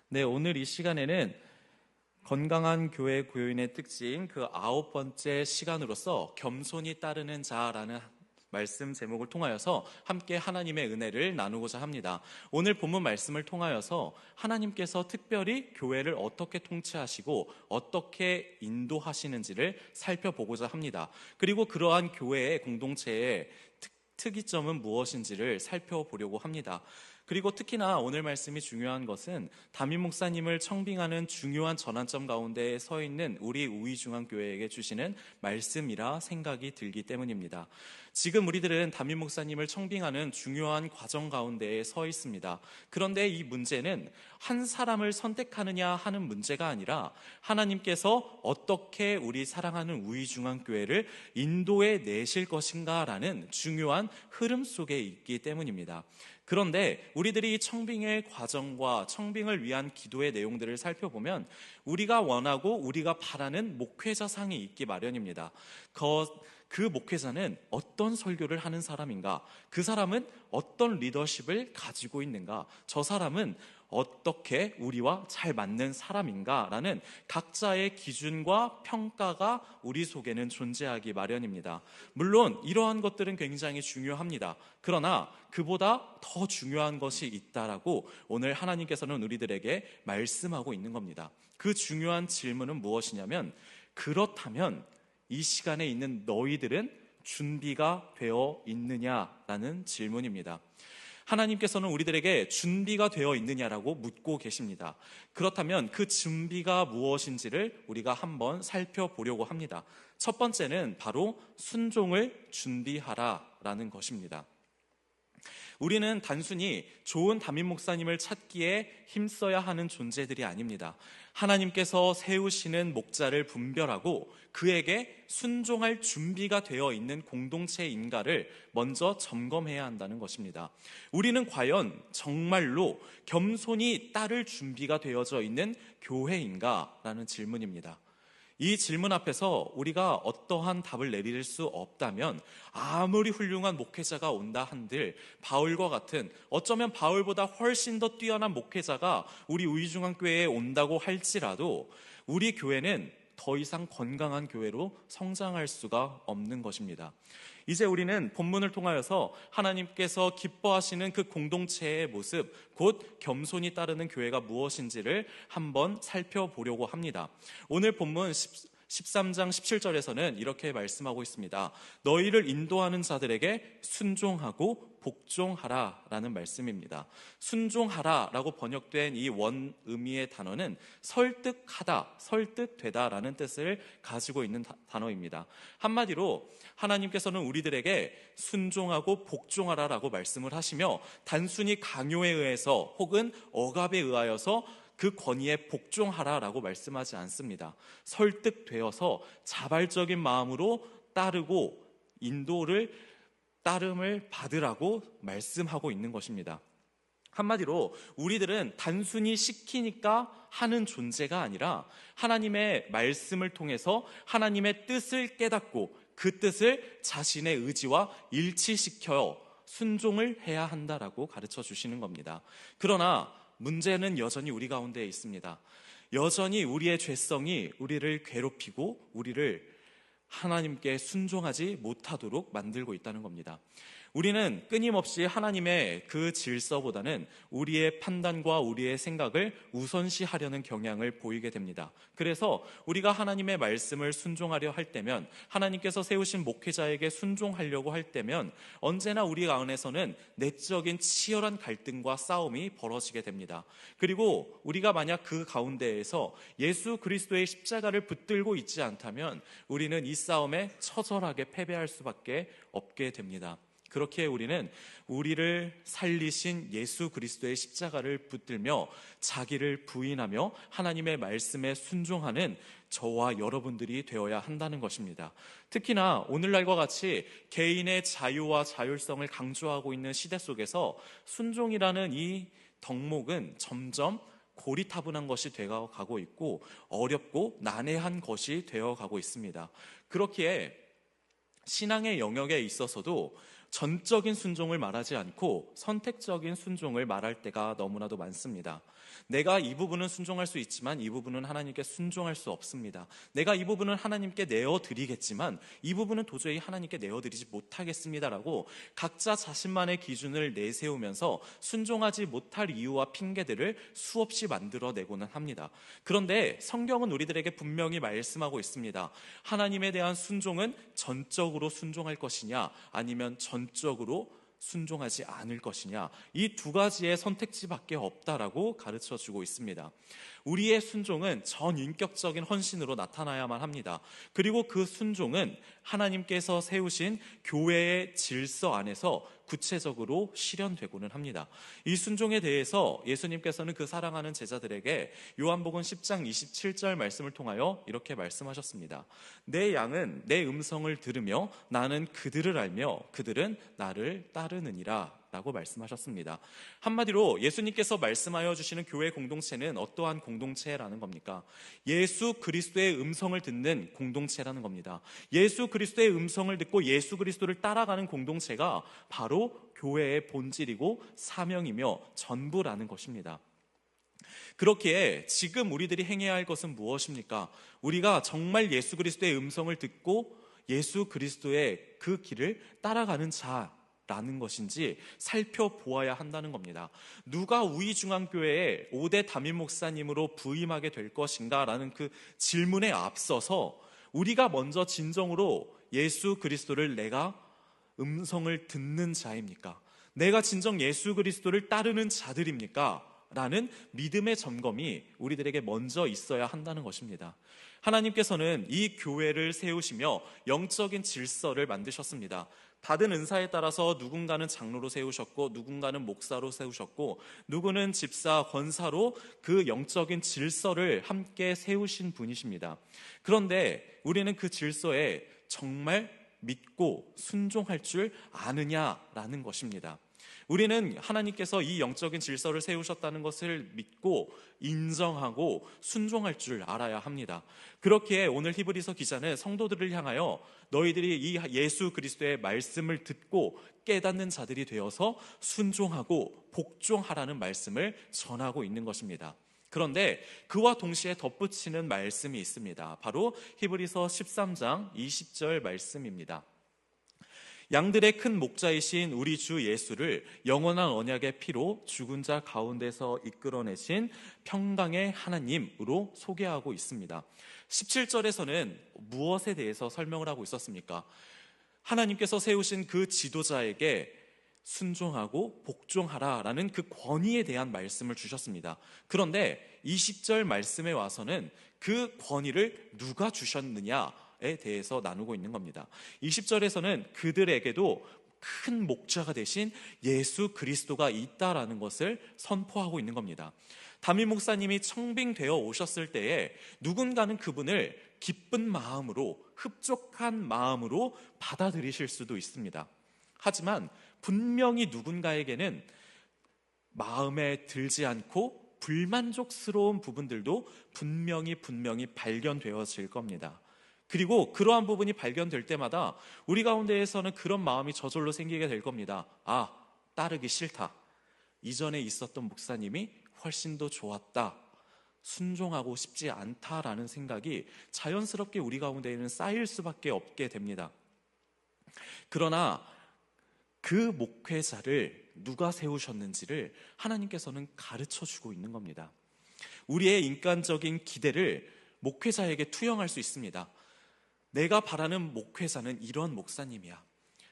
네, 오늘 이 시간에는 건강한 교회 고요인의 특징 그 9번째 시간으로서 겸손히 따르는 자라는 말씀 제목을 통하여서 함께 하나님의 은혜를 나누고자 합니다. 오늘 본문 말씀을 통하여서 하나님께서 특별히 교회를 어떻게 통치하시고 어떻게 인도하시는지를 살펴보고자 합니다. 그리고 그러한 교회의 공동체의 특이점은 무엇인지를 살펴보려고 합니다. 그리고 특히나 오늘 말씀이 중요한 것은 담임 목사님을 청빙하는 중요한 전환점 가운데 서 있는 우리 우이중앙교회에게 주시는 말씀이라 생각이 들기 때문입니다. 지금 우리들은 담임 목사님을 청빙하는 중요한 과정 가운데에 서 있습니다. 그런데 이 문제는 한 사람을 선택하느냐 하는 문제가 아니라 하나님께서 어떻게 우리 사랑하는 우이중앙교회를 인도해 내실 것인가라는 중요한 흐름 속에 있기 때문입니다. 그런데 우리들이 이 청빙의 과정과 청빙을 위한 기도의 내용들을 살펴보면 우리가 원하고 우리가 바라는 목회자상이 있기 마련입니다. 그 목회자는 어떤 설교를 하는 사람인가? 그 사람은 어떤 리더십을 가지고 있는가? 저 사람은 어떻게 우리와 잘 맞는 사람인가? 라는 각자의 기준과 평가가 우리 속에는 존재하기 마련입니다. 물론 이러한 것들은 굉장히 중요합니다. 그러나 그보다 더 중요한 것이 있다라고 오늘 하나님께서는 우리들에게 말씀하고 있는 겁니다. 그 중요한 질문은 무엇이냐면, 그렇다면 이 시간에 있는 너희들은 준비가 되어 있느냐라는 질문입니다. 하나님께서는 우리들에게 준비가 되어 있느냐라고 묻고 계십니다. 그렇다면 그 준비가 무엇인지를 우리가 한번 살펴보려고 합니다. 첫 번째는 바로 순종을 준비하라라는 것입니다. 우리는 단순히 좋은 담임 목사님을 찾기에 힘써야 하는 존재들이 아닙니다. 하나님께서 세우시는 목자를 분별하고 그에게 순종할 준비가 되어 있는 공동체인가를 먼저 점검해야 한다는 것입니다. 우리는 과연 정말로 겸손히 따를 준비가 되어져 있는 교회인가라는 질문입니다. 이 질문 앞에서 우리가 어떠한 답을 내릴 수 없다면 아무리 훌륭한 목회자가 온다 한들 바울과 같은, 어쩌면 바울보다 훨씬 더 뛰어난 목회자가 우리 우이중앙교회에 온다고 할지라도 우리 교회는 더 이상 건강한 교회로 성장할 수가 없는 것입니다. 이제 우리는 본문을 통하여서 하나님께서 기뻐하시는 그 공동체의 모습, 곧 겸손히 따르는 교회가 무엇인지를 한번 살펴보려고 합니다. 오늘 본문 13장 17절에서는 이렇게 말씀하고 있습니다. 너희를 인도하는 자들에게 순종하고 복종하라 라는 말씀입니다. 순종하라 라고 번역된 이 원 의미의 단어는 설득하다, 설득되다 라는 뜻을 가지고 있는 단어입니다. 한마디로 하나님께서는 우리들에게 순종하고 복종하라 라고 말씀을 하시며, 단순히 강요에 의해서 혹은 억압에 의하여서 그 권위에 복종하라라고 말씀하지 않습니다. 설득되어서 자발적인 마음으로 따르고 따름을 받으라고 말씀하고 있는 것입니다. 한마디로 우리들은 단순히 시키니까 하는 존재가 아니라 하나님의 말씀을 통해서 하나님의 뜻을 깨닫고 그 뜻을 자신의 의지와 일치시켜 순종을 해야 한다라고 가르쳐 주시는 겁니다. 그러나 문제는 여전히 우리 가운데 있습니다. 여전히 우리의 죄성이 우리를 괴롭히고 우리를 하나님께 순종하지 못하도록 만들고 있다는 겁니다. 우리는 끊임없이 하나님의 그 질서보다는 우리의 판단과 우리의 생각을 우선시하려는 경향을 보이게 됩니다. 그래서 우리가 하나님의 말씀을 순종하려 할 때면, 하나님께서 세우신 목회자에게 순종하려고 할 때면 언제나 우리 가운데서는 내적인 치열한 갈등과 싸움이 벌어지게 됩니다. 그리고 우리가 만약 그 가운데에서 예수 그리스도의 십자가를 붙들고 있지 않다면 우리는 이 싸움에 처절하게 패배할 수밖에 없게 됩니다. 그렇게 우리는 우리를 살리신 예수 그리스도의 십자가를 붙들며 자기를 부인하며 하나님의 말씀에 순종하는 저와 여러분들이 되어야 한다는 것입니다. 특히나 오늘날과 같이 개인의 자유와 자율성을 강조하고 있는 시대 속에서 순종이라는 이 덕목은 점점 고리타분한 것이 되어가고 있고 어렵고 난해한 것이 되어가고 있습니다. 그렇기에 신앙의 영역에 있어서도 전적인 순종을 말하지 않고 선택적인 순종을 말할 때가 너무나도 많습니다. 내가 이 부분은 순종할 수 있지만 이 부분은 하나님께 순종할 수 없습니다. 내가 이 부분은 하나님께 내어드리겠지만 이 부분은 도저히 하나님께 내어드리지 못하겠습니다라고 각자 자신만의 기준을 내세우면서 순종하지 못할 이유와 핑계들을 수없이 만들어내고는 합니다. 그런데 성경은 우리들에게 분명히 말씀하고 있습니다. 하나님에 대한 순종은 전적으로 순종할 것이냐 아니면 전적으로 순종하지 않을 것이냐, 이 두 가지의 선택지밖에 없다라고 가르쳐주고 있습니다. 우리의 순종은 전인격적인 헌신으로 나타나야만 합니다. 그리고 그 순종은 하나님께서 세우신 교회의 질서 안에서 구체적으로 실현되고는 합니다. 이 순종에 대해서 예수님께서는 그 사랑하는 제자들에게 요한복음 10장 27절 말씀을 통하여 이렇게 말씀하셨습니다. 내 양은 내 음성을 들으며 나는 그들을 알며 그들은 나를 따르느니라 라고 말씀하셨습니다. 한마디로 예수님께서 말씀하여 주시는 교회 공동체는 어떠한 공동체라는 겁니까? 예수 그리스도의 음성을 듣는 공동체라는 겁니다. 예수 그리스도의 음성을 듣고 예수 그리스도를 따라가는 공동체가 바로 교회의 본질이고 사명이며 전부라는 것입니다. 그렇기에 지금 우리들이 행해야 할 것은 무엇입니까? 우리가 정말 예수 그리스도의 음성을 듣고 예수 그리스도의 그 길을 따라가는 자라는 것인지 살펴보아야 한다는 겁니다. 누가 우이중앙교회의 5대 담임 목사님으로 부임하게 될 것인가 라는 그 질문에 앞서서 우리가 먼저 진정으로 예수 그리스도를 내가 음성을 듣는 자입니까? 내가 진정 예수 그리스도를 따르는 자들입니까? 라는 믿음의 점검이 우리들에게 먼저 있어야 한다는 것입니다. 하나님께서는 이 교회를 세우시며 영적인 질서를 만드셨습니다. 받은 은사에 따라서 누군가는 장로로 세우셨고 누군가는 목사로 세우셨고 누구는 집사, 권사로 그 영적인 질서를 함께 세우신 분이십니다. 그런데 우리는 그 질서에 정말 믿고 순종할 줄 아느냐라는 것입니다. 우리는 하나님께서 이 영적인 질서를 세우셨다는 것을 믿고 인정하고 순종할 줄 알아야 합니다. 그렇기에 오늘 히브리서 기자는 성도들을 향하여 너희들이 이 예수 그리스도의 말씀을 듣고 깨닫는 자들이 되어서 순종하고 복종하라는 말씀을 전하고 있는 것입니다. 그런데 그와 동시에 덧붙이는 말씀이 있습니다. 바로 히브리서 13장 20절 말씀입니다. 양들의 큰 목자이신 우리 주 예수를 영원한 언약의 피로 죽은 자 가운데서 이끌어내신 평강의 하나님으로 소개하고 있습니다. 17절에서는 무엇에 대해서 설명을 하고 있었습니까? 하나님께서 세우신 그 지도자에게 순종하고 복종하라라는 그 권위에 대한 말씀을 주셨습니다. 그런데 20절 말씀에 와서는 그 권위를 누가 주셨느냐에 대해서 나누고 있는 겁니다. 20절에서는 그들에게도 큰 목자가 되신 예수 그리스도가 있다라는 것을 선포하고 있는 겁니다. 담임 목사님이 청빙되어 오셨을 때에 누군가는 그분을 기쁜 마음으로, 흡족한 마음으로 받아들이실 수도 있습니다. 하지만 분명히 누군가에게는 마음에 들지 않고 불만족스러운 부분들도 분명히 발견되어질 겁니다. 그리고 그러한 부분이 발견될 때마다 우리 가운데에서는 그런 마음이 저절로 생기게 될 겁니다. 아, 따르기 싫다. 이전에 있었던 목사님이 훨씬 더 좋았다. 순종하고 싶지 않다라는 생각이 자연스럽게 우리 가운데에는 쌓일 수밖에 없게 됩니다. 그러나 그 목회자를 누가 세우셨는지를 하나님께서는 가르쳐주고 있는 겁니다. 우리의 인간적인 기대를 목회자에게 투영할 수 있습니다. 내가 바라는 목회자는 이런 목사님이야.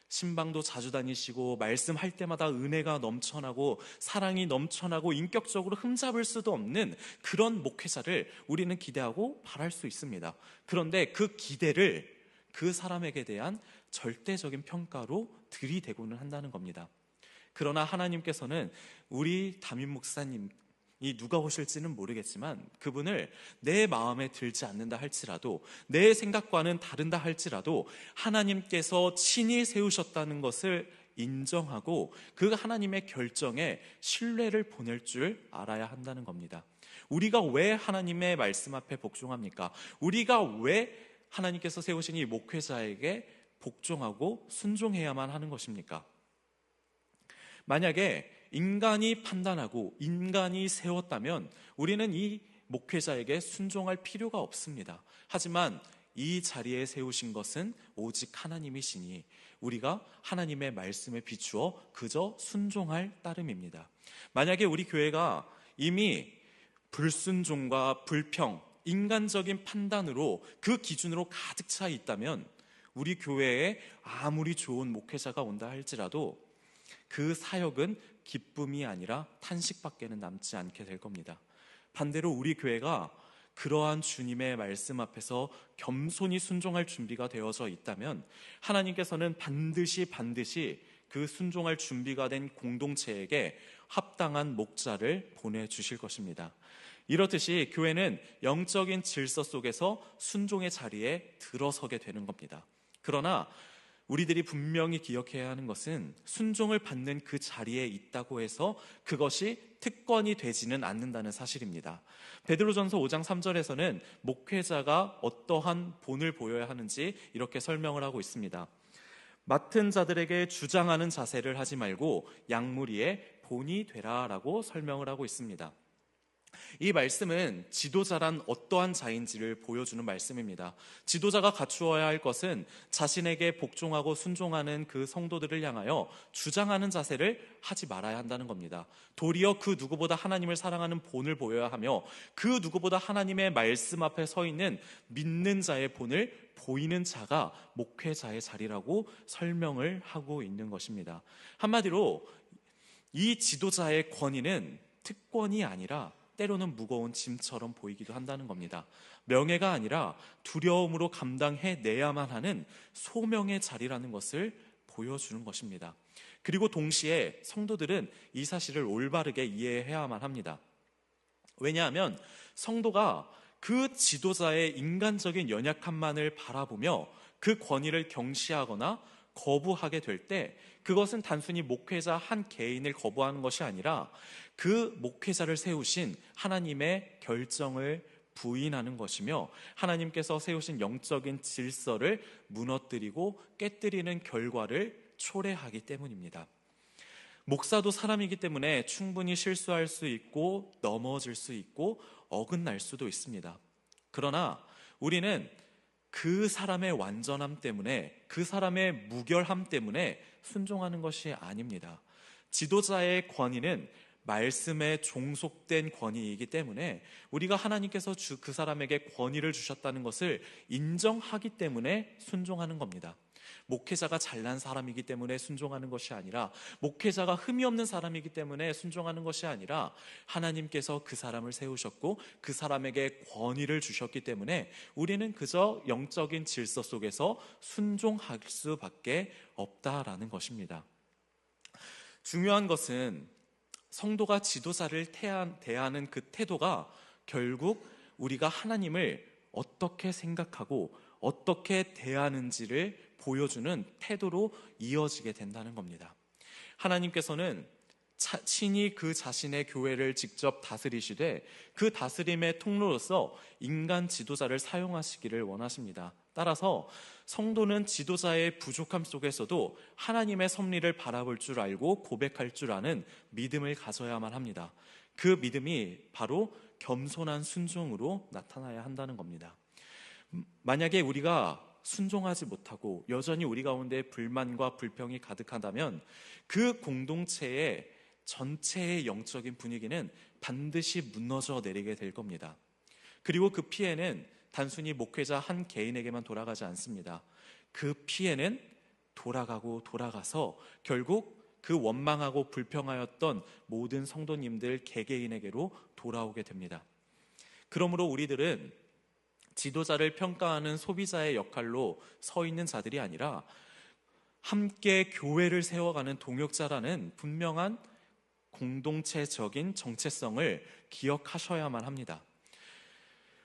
신방도 자주 다니시고 말씀할 때마다 은혜가 넘쳐나고 사랑이 넘쳐나고 인격적으로 흠잡을 수도 없는 그런 목회자를 우리는 기대하고 바랄 수 있습니다. 그런데 그 기대를 그 사람에게 대한 절대적인 평가로 들이대고는 한다는 겁니다. 그러나 하나님께서는 우리 담임 목사님이 누가 오실지는 모르겠지만 그분을 내 마음에 들지 않는다 할지라도, 내 생각과는 다른다 할지라도 하나님께서 친히 세우셨다는 것을 인정하고 그 하나님의 결정에 신뢰를 보낼 줄 알아야 한다는 겁니다. 우리가 왜 하나님의 말씀 앞에 복종합니까? 우리가 왜 하나님께서 세우신 이 목회자에게 복종하고 순종해야만 하는 것입니까? 만약에 인간이 판단하고 인간이 세웠다면 우리는 이 목회자에게 순종할 필요가 없습니다. 하지만 이 자리에 세우신 것은 오직 하나님이시니 우리가 하나님의 말씀에 비추어 그저 순종할 따름입니다. 만약에 우리 교회가 이미 불순종과 불평, 인간적인 판단으로 그 기준으로 가득 차 있다면 우리 교회에 아무리 좋은 목회자가 온다 할지라도 그 사역은 기쁨이 아니라 탄식밖에는 남지 않게 될 겁니다. 반대로 우리 교회가 그러한 주님의 말씀 앞에서 겸손히 순종할 준비가 되어져 있다면 하나님께서는 반드시 그 순종할 준비가 된 공동체에게 합당한 목자를 보내주실 것입니다. 이렇듯이 교회는 영적인 질서 속에서 순종의 자리에 들어서게 되는 겁니다. 그러나 우리들이 분명히 기억해야 하는 것은 순종을 받는 그 자리에 있다고 해서 그것이 특권이 되지는 않는다는 사실입니다. 베드로전서 5장 3절에서는 목회자가 어떠한 본을 보여야 하는지 이렇게 설명을 하고 있습니다. 맡은 자들에게 주장하는 자세를 하지 말고 양무리의 본이 되라라고 설명을 하고 있습니다. 이 말씀은 지도자란 어떠한 자인지를 보여주는 말씀입니다. 지도자가 갖추어야 할 것은 자신에게 복종하고 순종하는 그 성도들을 향하여 주장하는 자세를 하지 말아야 한다는 겁니다. 도리어 그 누구보다 하나님을 사랑하는 본을 보여야 하며 그 누구보다 하나님의 말씀 앞에 서 있는 믿는 자의 본을 보이는 자가 목회자의 자리라고 설명을 하고 있는 것입니다. 한마디로 이 지도자의 권위는 특권이 아니라 때로는 무거운 짐처럼 보이기도 한다는 겁니다. 명예가 아니라 두려움으로 감당해내야만 하는 소명의 자리라는 것을 보여주는 것입니다. 그리고 동시에 성도들은 이 사실을 올바르게 이해해야만 합니다. 왜냐하면 성도가 그 지도자의 인간적인 연약함만을 바라보며 그 권위를 경시하거나 거부하게 될 때 그것은 단순히 목회자 한 개인을 거부하는 것이 아니라 그 목회자를 세우신 하나님의 결정을 부인하는 것이며 하나님께서 세우신 영적인 질서를 무너뜨리고 깨뜨리는 결과를 초래하기 때문입니다. 목사도 사람이기 때문에 충분히 실수할 수 있고 넘어질 수 있고 어긋날 수도 있습니다. 그러나 우리는 그 사람의 완전함 때문에, 그 사람의 무결함 때문에 순종하는 것이 아닙니다. 지도자의 권위는 말씀에 종속된 권위이기 때문에 우리가 하나님께서 그 사람에게 권위를 주셨다는 것을 인정하기 때문에 순종하는 겁니다. 목회자가 잘난 사람이기 때문에 순종하는 것이 아니라, 목회자가 흠이 없는 사람이기 때문에 순종하는 것이 아니라 하나님께서 그 사람을 세우셨고 그 사람에게 권위를 주셨기 때문에 우리는 그저 영적인 질서 속에서 순종할 수밖에 없다라는 것입니다. 중요한 것은 성도가 지도자를 대하는 그 태도가 결국 우리가 하나님을 어떻게 생각하고 어떻게 대하는지를 보여주는 태도로 이어지게 된다는 겁니다. 하나님께서는 친히 그 자신의 교회를 직접 다스리시되 그 다스림의 통로로서 인간 지도자를 사용하시기를 원하십니다. 따라서 성도는 지도자의 부족함 속에서도 하나님의 섭리를 바라볼 줄 알고 고백할 줄 아는 믿음을 가져야만 합니다. 그 믿음이 바로 겸손한 순종으로 나타나야 한다는 겁니다. 만약에 우리가 순종하지 못하고 여전히 우리 가운데 불만과 불평이 가득하다면 그 공동체의 전체의 영적인 분위기는 반드시 무너져 내리게 될 겁니다. 그리고 그 피해는 단순히 목회자 한 개인에게만 돌아가지 않습니다. 그 피해는 돌아가서 결국 그 원망하고 불평하였던 모든 성도님들 개개인에게로 돌아오게 됩니다. 그러므로 우리들은 지도자를 평가하는 소비자의 역할로 서 있는 자들이 아니라 함께 교회를 세워가는 동역자라는 분명한 공동체적인 정체성을 기억하셔야만 합니다.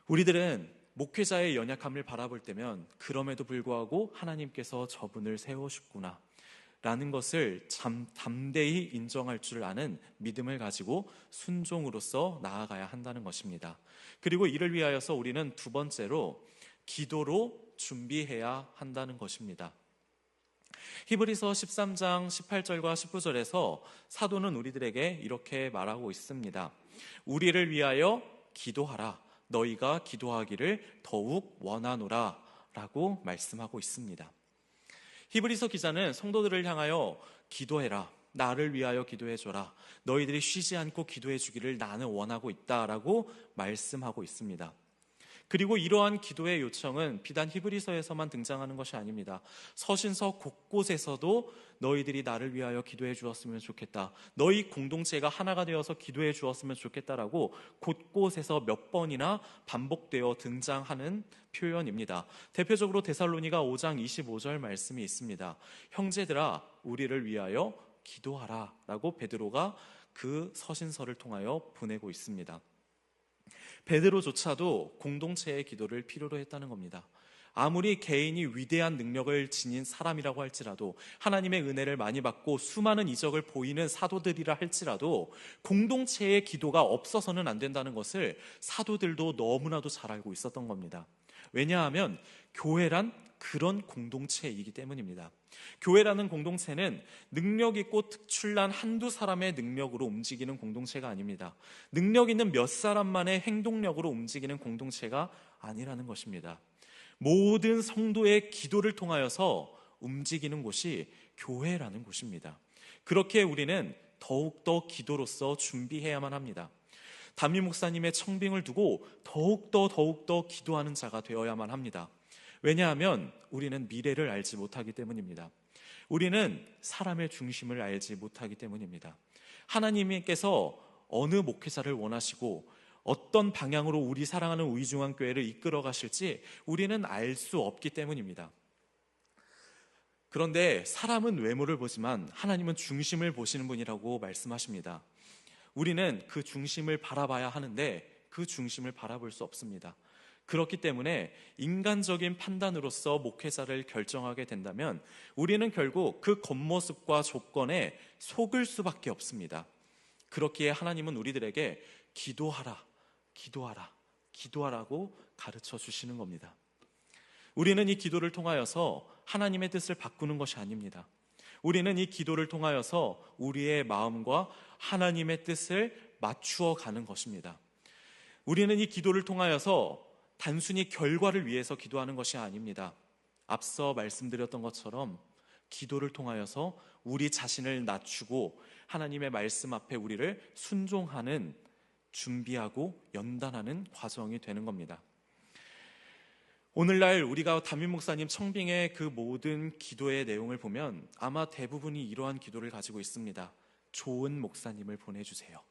우리들은 목회자의 연약함을 바라볼 때면 그럼에도 불구하고 하나님께서 저분을 세우셨구나 라는 것을 담대히 인정할 줄 아는 믿음을 가지고 순종으로서 나아가야 한다는 것입니다. 그리고 이를 위하여서 우리는 두 번째로 기도로 준비해야 한다는 것입니다. 히브리서 13장 18절과 19절에서 사도는 우리들에게 이렇게 말하고 있습니다. 우리를 위하여 기도하라. 너희가 기도하기를 더욱 원하노라 라고 말씀하고 있습니다. 히브리서 기자는 성도들을 향하여 기도해라. 나를 위하여 기도해줘라. 너희들이 쉬지 않고 기도해 주기를 나는 원하고 있다라고 말씀하고 있습니다. 그리고 이러한 기도의 요청은 비단 히브리서에서만 등장하는 것이 아닙니다. 서신서 곳곳에서도 너희들이 나를 위하여 기도해 주었으면 좋겠다. 너희 공동체가 하나가 되어서 기도해 주었으면 좋겠다라고 곳곳에서 몇 번이나 반복되어 등장하는 표현입니다. 대표적으로 데살로니가 5장 25절 말씀이 있습니다. 형제들아 우리를 위하여 기도하라 라고 베드로가 그 서신서를 통하여 보내고 있습니다. 베드로조차도 공동체의 기도를 필요로 했다는 겁니다. 아무리 개인이 위대한 능력을 지닌 사람이라고 할지라도, 하나님의 은혜를 많이 받고 수많은 이적을 보이는 사도들이라 할지라도 공동체의 기도가 없어서는 안 된다는 것을 사도들도 너무나도 잘 알고 있었던 겁니다. 왜냐하면 교회란 그런 공동체이기 때문입니다. 교회라는 공동체는 능력 있고 특출난 한두 사람의 능력으로 움직이는 공동체가 아닙니다. 능력 있는 몇 사람만의 행동력으로 움직이는 공동체가 아니라는 것입니다. 모든 성도의 기도를 통하여서 움직이는 곳이 교회라는 곳입니다. 그렇게 우리는 더욱더 기도로서 준비해야만 합니다. 담임 목사님의 청빙을 두고 더욱더 기도하는 자가 되어야만 합니다. 왜냐하면 우리는 미래를 알지 못하기 때문입니다. 우리는 사람의 중심을 알지 못하기 때문입니다. 하나님께서 어느 목회자를 원하시고 어떤 방향으로 우리 사랑하는 우이중앙교회를 이끌어 가실지 우리는 알 수 없기 때문입니다. 그런데 사람은 외모를 보지만 하나님은 중심을 보시는 분이라고 말씀하십니다. 우리는 그 중심을 바라봐야 하는데 그 중심을 바라볼 수 없습니다. 그렇기 때문에 인간적인 판단으로서 목회자를 결정하게 된다면 우리는 결국 그 겉모습과 조건에 속을 수밖에 없습니다. 그렇기에 하나님은 우리들에게 기도하라고 가르쳐 주시는 겁니다. 우리는 이 기도를 통하여서 하나님의 뜻을 바꾸는 것이 아닙니다. 우리는 이 기도를 통하여서 우리의 마음과 하나님의 뜻을 맞추어 가는 것입니다. 우리는 이 기도를 통하여서 단순히 결과를 위해서 기도하는 것이 아닙니다. 앞서 말씀드렸던 것처럼 기도를 통하여서 우리 자신을 낮추고 하나님의 말씀 앞에 우리를 순종하는, 준비하고 연단하는 과정이 되는 겁니다. 오늘날 우리가 담임 목사님 청빙의 그 모든 기도의 내용을 보면 아마 대부분이 이러한 기도를 가지고 있습니다. 좋은 목사님을 보내주세요.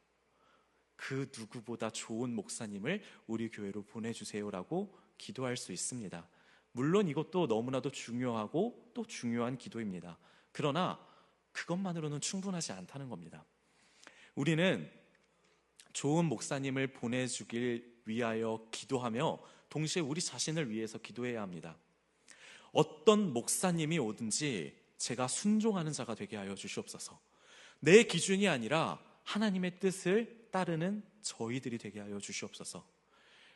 그 누구보다 좋은 목사님을 우리 교회로 보내주세요라고 기도할 수 있습니다. 물론 이것도 너무나도 중요하고 또 중요한 기도입니다. 그러나 그것만으로는 충분하지 않다는 겁니다. 우리는 좋은 목사님을 보내주길 위하여 기도하며 동시에 우리 자신을 위해서 기도해야 합니다. 어떤 목사님이 오든지 제가 순종하는 자가 되게 하여 주시옵소서. 내 기준이 아니라 하나님의 뜻을 따르는 저희들이 되게 하여 주시옵소서.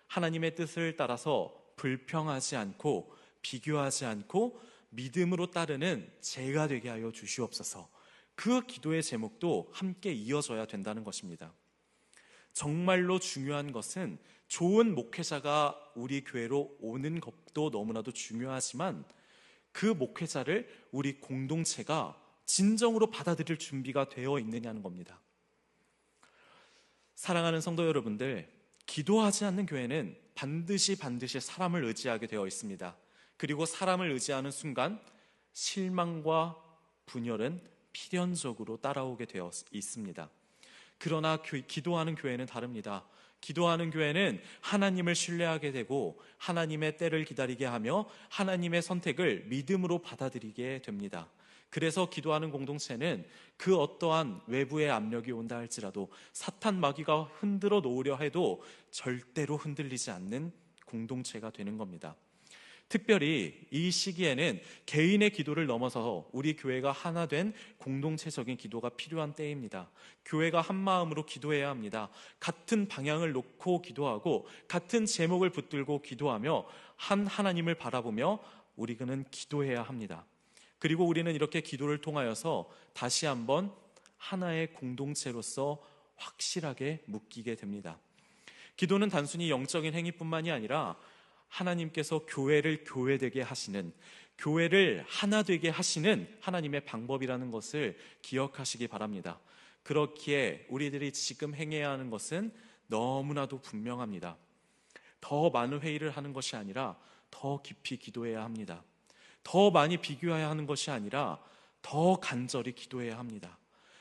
하나님의 뜻을 따라서 불평하지 않고 비교하지 않고 믿음으로 따르는 제가 되게 하여 주시옵소서. 그 기도의 제목도 함께 이어져야 된다는 것입니다. 정말로 중요한 것은 좋은 목회자가 우리 교회로 오는 것도 너무나도 중요하지만 그 목회자를 우리 공동체가 진정으로 받아들일 준비가 되어 있느냐는 겁니다. 사랑하는 성도 여러분들, 기도하지 않는 교회는 반드시 사람을 의지하게 되어 있습니다. 그리고 사람을 의지하는 순간 실망과 분열은 필연적으로 따라오게 되어 있습니다. 그러나 기도하는 교회는 다릅니다. 기도하는 교회는 하나님을 신뢰하게 되고 하나님의 때를 기다리게 하며 하나님의 선택을 믿음으로 받아들이게 됩니다. 그래서 기도하는 공동체는 그 어떠한 외부의 압력이 온다 할지라도 사탄 마귀가 흔들어 놓으려 해도 절대로 흔들리지 않는 공동체가 되는 겁니다. 특별히 이 시기에는 개인의 기도를 넘어서 우리 교회가 하나 된 공동체적인 기도가 필요한 때입니다. 교회가 한 마음으로 기도해야 합니다. 같은 방향을 놓고 기도하고 같은 제목을 붙들고 기도하며 한 하나님을 바라보며 우리는 기도해야 합니다. 그리고 우리는 이렇게 기도를 통하여서 다시 한번 하나의 공동체로서 확실하게 묶이게 됩니다. 기도는 단순히 영적인 행위뿐만이 아니라 하나님께서 교회를 교회되게 하시는, 교회를 하나 되게 하시는 하나님의 방법이라는 것을 기억하시기 바랍니다. 그렇기에 우리들이 지금 행해야 하는 것은 너무나도 분명합니다. 더 많은 회의를 하는 것이 아니라 더 깊이 기도해야 합니다. 더 많이 비교해야 하는 것이 아니라 더 간절히 기도해야 합니다.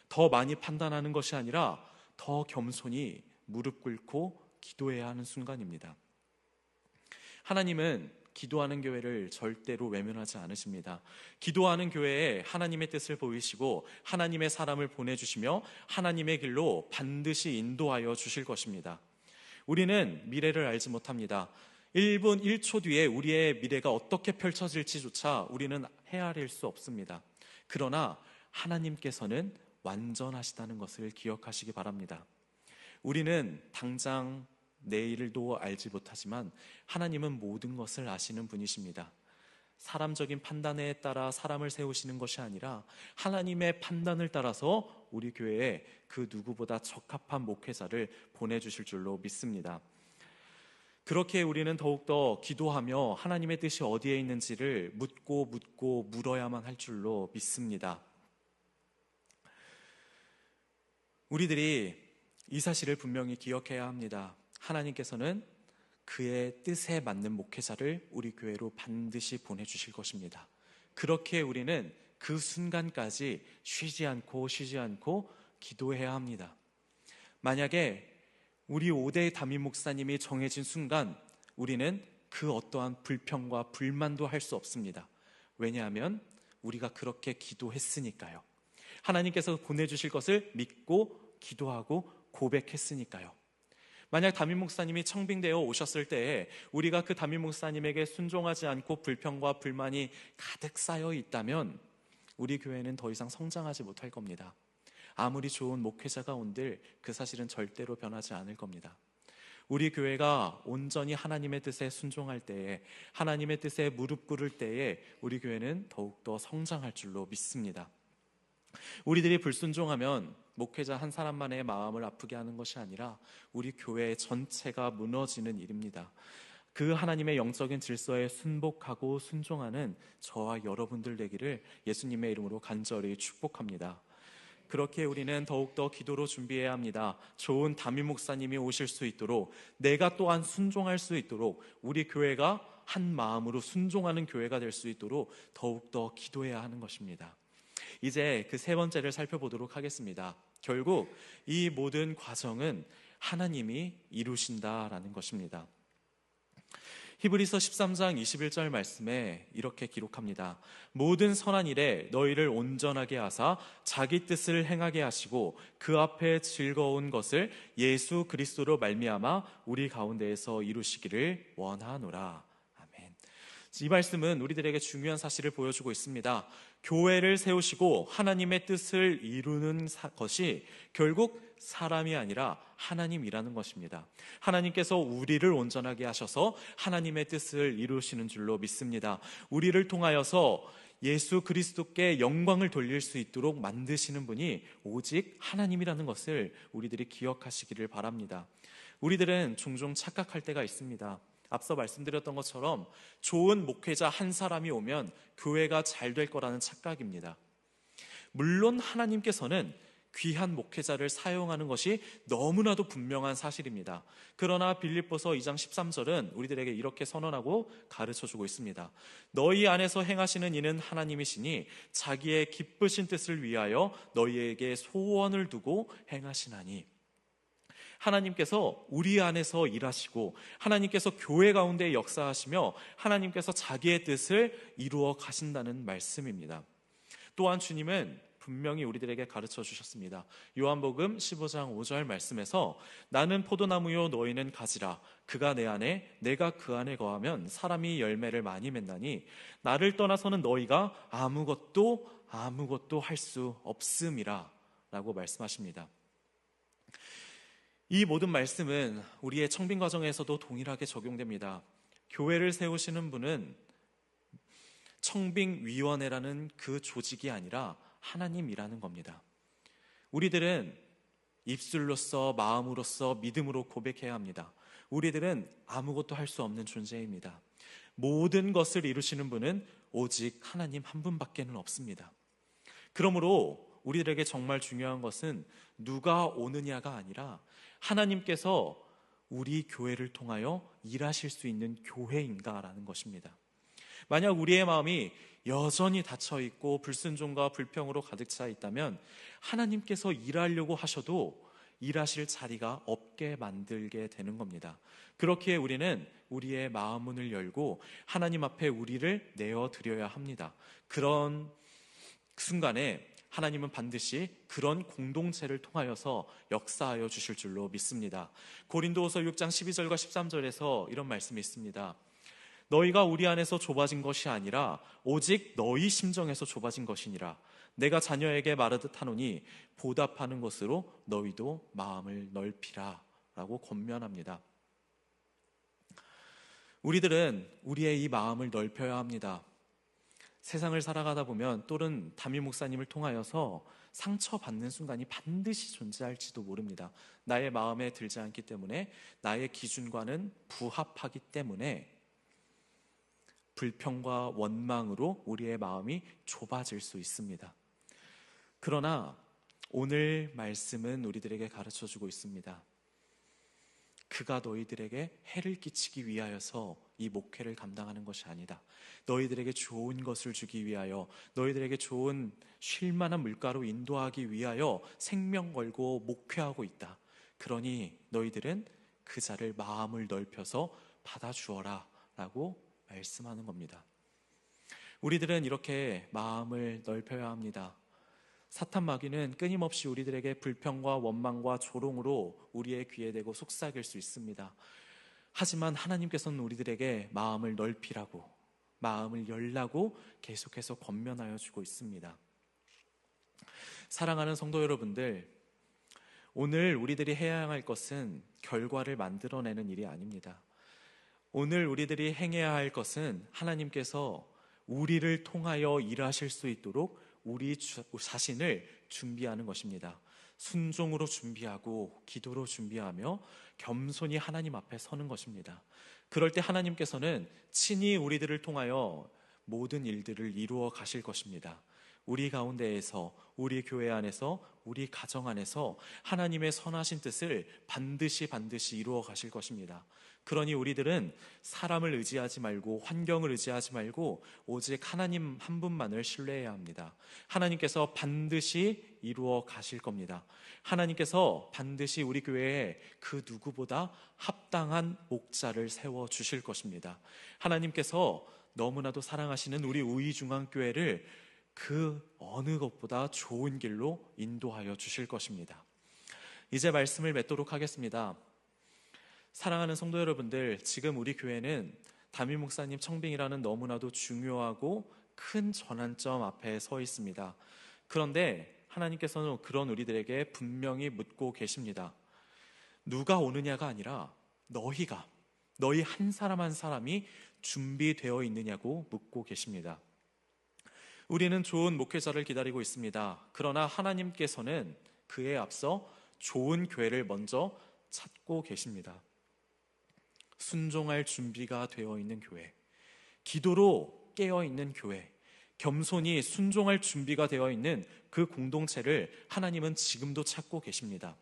더 많이 판단하는 것이 아니라 더 겸손히 무릎 꿇고 기도해야 하는 순간입니다. 하나님은 기도하는 교회를 절대로 외면하지 않으십니다. 기도하는 교회에 하나님의 뜻을 보이시고 하나님의 사람을 보내주시며 하나님의 길로 반드시 인도하여 주실 것입니다. 우리는 미래를 알지 못합니다. 1분 1초 뒤에 우리의 미래가 어떻게 펼쳐질지조차 우리는 헤아릴 수 없습니다. 그러나 하나님께서는 완전하시다는 것을 기억하시기 바랍니다. 우리는 당장 내일도 알지 못하지만 하나님은 모든 것을 아시는 분이십니다. 사람적인 판단에 따라 사람을 세우시는 것이 아니라 하나님의 판단을 따라서 우리 교회에 그 누구보다 적합한 목회자를 보내주실 줄로 믿습니다. 그렇게 우리는 더욱더 기도하며 하나님의 뜻이 어디에 있는지를 묻고 물어야만 할 줄로 믿습니다. 우리들이 이 사실을 분명히 기억해야 합니다. 하나님께서는 그의 뜻에 맞는 목회자를 우리 교회로 반드시 보내주실 것입니다. 그렇게 우리는 그 순간까지 쉬지 않고 기도해야 합니다. 만약에 우리 5대 담임 목사님이 정해진 순간 우리는 그 어떠한 불평과 불만도 할 수 없습니다. 왜냐하면 우리가 그렇게 기도했으니까요. 하나님께서 보내주실 것을 믿고 기도하고 고백했으니까요. 만약 담임 목사님이 청빙되어 오셨을 때에 우리가 그 담임 목사님에게 순종하지 않고 불평과 불만이 가득 쌓여 있다면 우리 교회는 더 이상 성장하지 못할 겁니다. 아무리 좋은 목회자가 온들 그 사실은 절대로 변하지 않을 겁니다. 우리 교회가 온전히 하나님의 뜻에 순종할 때에, 하나님의 뜻에 무릎 꿇을 때에 우리 교회는 더욱더 성장할 줄로 믿습니다. 우리들이 불순종하면 목회자 한 사람만의 마음을 아프게 하는 것이 아니라 우리 교회 전체가 무너지는 일입니다. 그 하나님의 영적인 질서에 순복하고 순종하는 저와 여러분들 되기를 예수님의 이름으로 간절히 축복합니다. 그렇게 우리는 더욱더 기도로 준비해야 합니다. 좋은 담임 목사님이 오실 수 있도록, 내가 또한 순종할 수 있도록, 우리 교회가 한 마음으로 순종하는 교회가 될 수 있도록 더욱더 기도해야 하는 것입니다. 이제 그 세 번째를 살펴보도록 하겠습니다. 결국 이 모든 과정은 하나님이 이루신다라는 것입니다. 히브리서 13장 21절 말씀에 이렇게 기록합니다. 모든 선한 일에 너희를 온전하게 하사 자기 뜻을 행하게 하시고 그 앞에 즐거운 것을 예수 그리스도로 말미암아 우리 가운데에서 이루시기를 원하노라. 아멘. 이 말씀은 우리들에게 중요한 사실을 보여주고 있습니다. 교회를 세우시고 하나님의 뜻을 이루는 것이 결국 사람이 아니라 하나님이라는 것입니다. 하나님께서 우리를 온전하게 하셔서 하나님의 뜻을 이루시는 줄로 믿습니다. 우리를 통하여서 예수 그리스도께 영광을 돌릴 수 있도록 만드시는 분이 오직 하나님이라는 것을 우리들이 기억하시기를 바랍니다. 우리들은 종종 착각할 때가 있습니다. 앞서 말씀드렸던 것처럼 좋은 목회자 한 사람이 오면 교회가 잘 될 거라는 착각입니다. 물론 하나님께서는 귀한 목회자를 사용하는 것이 너무나도 분명한 사실입니다. 그러나 빌립보서 2장 13절은 우리들에게 이렇게 선언하고 가르쳐주고 있습니다. 너희 안에서 행하시는 이는 하나님이시니 자기의 기쁘신 뜻을 위하여 너희에게 소원을 두고 행하시나니. 하나님께서 우리 안에서 일하시고 하나님께서 교회 가운데 역사하시며 하나님께서 자기의 뜻을 이루어 가신다는 말씀입니다. 또한 주님은 분명히 우리들에게 가르쳐 주셨습니다. 요한복음 15장 5절 말씀에서 나는 포도나무요 너희는 가지라. 그가 내 안에 내가 그 안에 거하면 사람이 열매를 많이 맺나니 나를 떠나서는 너희가 아무것도 할 수 없음이라 라고 말씀하십니다. 이 모든 말씀은 우리의 청빙 과정에서도 동일하게 적용됩니다. 교회를 세우시는 분은 청빙위원회라는 그 조직이 아니라 하나님이라는 겁니다. 우리들은 입술로서, 마음으로서, 믿음으로 고백해야 합니다. 우리들은 아무것도 할 수 없는 존재입니다. 모든 것을 이루시는 분은 오직 하나님 한 분밖에는 없습니다. 그러므로 우리들에게 정말 중요한 것은 누가 오느냐가 아니라 하나님께서 우리 교회를 통하여 일하실 수 있는 교회인가라는 것입니다. 만약 우리의 마음이 여전히 닫혀있고 불순종과 불평으로 가득 차 있다면 하나님께서 일하려고 하셔도 일하실 자리가 없게 만들게 되는 겁니다. 그렇기에 우리는 우리의 마음 문을 열고 하나님 앞에 우리를 내어드려야 합니다. 그런 순간에 하나님은 반드시 그런 공동체를 통하여서 역사하여 주실 줄로 믿습니다. 고린도후서 6장 12절과 13절에서 이런 말씀이 있습니다. 너희가 우리 안에서 좁아진 것이 아니라 오직 너희 심정에서 좁아진 것이니라. 내가 자녀에게 말하듯 하노니 보답하는 것으로 너희도 마음을 넓히라 라고 권면합니다. 우리들은 우리의 이 마음을 넓혀야 합니다. 세상을 살아가다 보면 또는 담임 목사님을 통하여서 상처받는 순간이 반드시 존재할지도 모릅니다. 나의 마음에 들지 않기 때문에, 나의 기준과는 부합하기 때문에 불평과 원망으로 우리의 마음이 좁아질 수 있습니다. 그러나 오늘 말씀은 우리들에게 가르쳐주고 있습니다. 그가 너희들에게 해를 끼치기 위하여서 이 목회를 감당하는 것이 아니다. 너희들에게 좋은 것을 주기 위하여, 너희들에게 좋은 쉴만한 물가로 인도하기 위하여 생명 걸고 목회하고 있다. 그러니 너희들은 그 자를 마음을 넓혀서 받아주어라 라고 말씀하는 겁니다. 우리들은 이렇게 마음을 넓혀야 합니다. 사탄 마귀는 끊임없이 우리들에게 불평과 원망과 조롱으로 우리의 귀에 대고 속삭일 수 있습니다. 하지만 하나님께서는 우리들에게 마음을 넓히라고, 마음을 열라고 계속해서 권면하여 주고 있습니다. 사랑하는 성도 여러분들, 오늘 우리들이 해야 할 것은 결과를 만들어내는 일이 아닙니다. 오늘 우리들이 행해야 할 것은 하나님께서 우리를 통하여 일하실 수 있도록 우리 자신을 준비하는 것입니다. 순종으로 준비하고 기도로 준비하며 겸손히 하나님 앞에 서는 것입니다. 그럴 때 하나님께서는 친히 우리들을 통하여 모든 일들을 이루어 가실 것입니다. 우리 가운데에서, 우리 교회 안에서, 우리 가정 안에서 하나님의 선하신 뜻을 반드시 이루어 가실 것입니다. 그러니 우리들은 사람을 의지하지 말고, 환경을 의지하지 말고 오직 하나님 한 분만을 신뢰해야 합니다. 하나님께서 반드시 이루어 가실 겁니다. 하나님께서 반드시 우리 교회에 그 누구보다 합당한 목자를 세워 주실 것입니다. 하나님께서 너무나도 사랑하시는 우리 우이중앙교회를 그 어느 것보다 좋은 길로 인도하여 주실 것입니다. 이제 말씀을 맺도록 하겠습니다. 사랑하는 성도 여러분들, 지금 우리 교회는 담임 목사님 청빙이라는 너무나도 중요하고 큰 전환점 앞에 서 있습니다. 그런데 하나님께서는 그런 우리들에게 분명히 묻고 계십니다. 누가 오느냐가 아니라 너희 한 사람 한 사람이 준비되어 있느냐고 묻고 계십니다. 우리는 좋은 목회자를 기다리고 있습니다. 그러나 하나님께서는 그에 앞서 좋은 교회를 먼저 찾고 계십니다. 순종할 준비가 되어 있는 교회, 기도로 깨어 있는 교회, 겸손히 순종할 준비가 되어 있는 그 공동체를 하나님은 지금도 찾고 계십니다.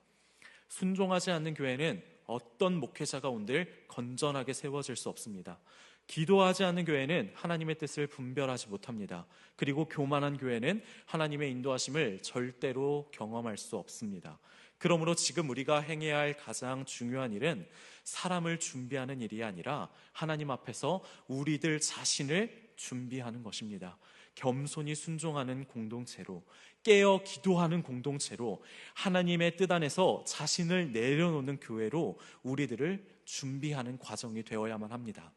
순종하지 않는 교회는 어떤 목회자가 온들 건전하게 세워질 수 없습니다. 기도하지 않는 교회는 하나님의 뜻을 분별하지 못합니다. 그리고 교만한 교회는 하나님의 인도하심을 절대로 경험할 수 없습니다. 그러므로 지금 우리가 행해야 할 가장 중요한 일은 사람을 준비하는 일이 아니라 하나님 앞에서 우리들 자신을 준비하는 것입니다. 겸손히 순종하는 공동체로, 깨어 기도하는 공동체로, 하나님의 뜻 안에서 자신을 내려놓는 교회로 우리들을 준비하는 과정이 되어야만 합니다.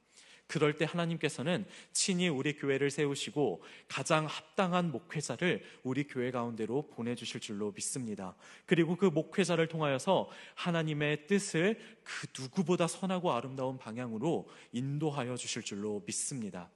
그럴 때 하나님께서는 친히 우리 교회를 세우시고 가장 합당한 목회자를 우리 교회 가운데로 보내주실 줄로 믿습니다. 그리고 그 목회자를 통하여서 하나님의 뜻을 그 누구보다 선하고 아름다운 방향으로 인도하여 주실 줄로 믿습니다.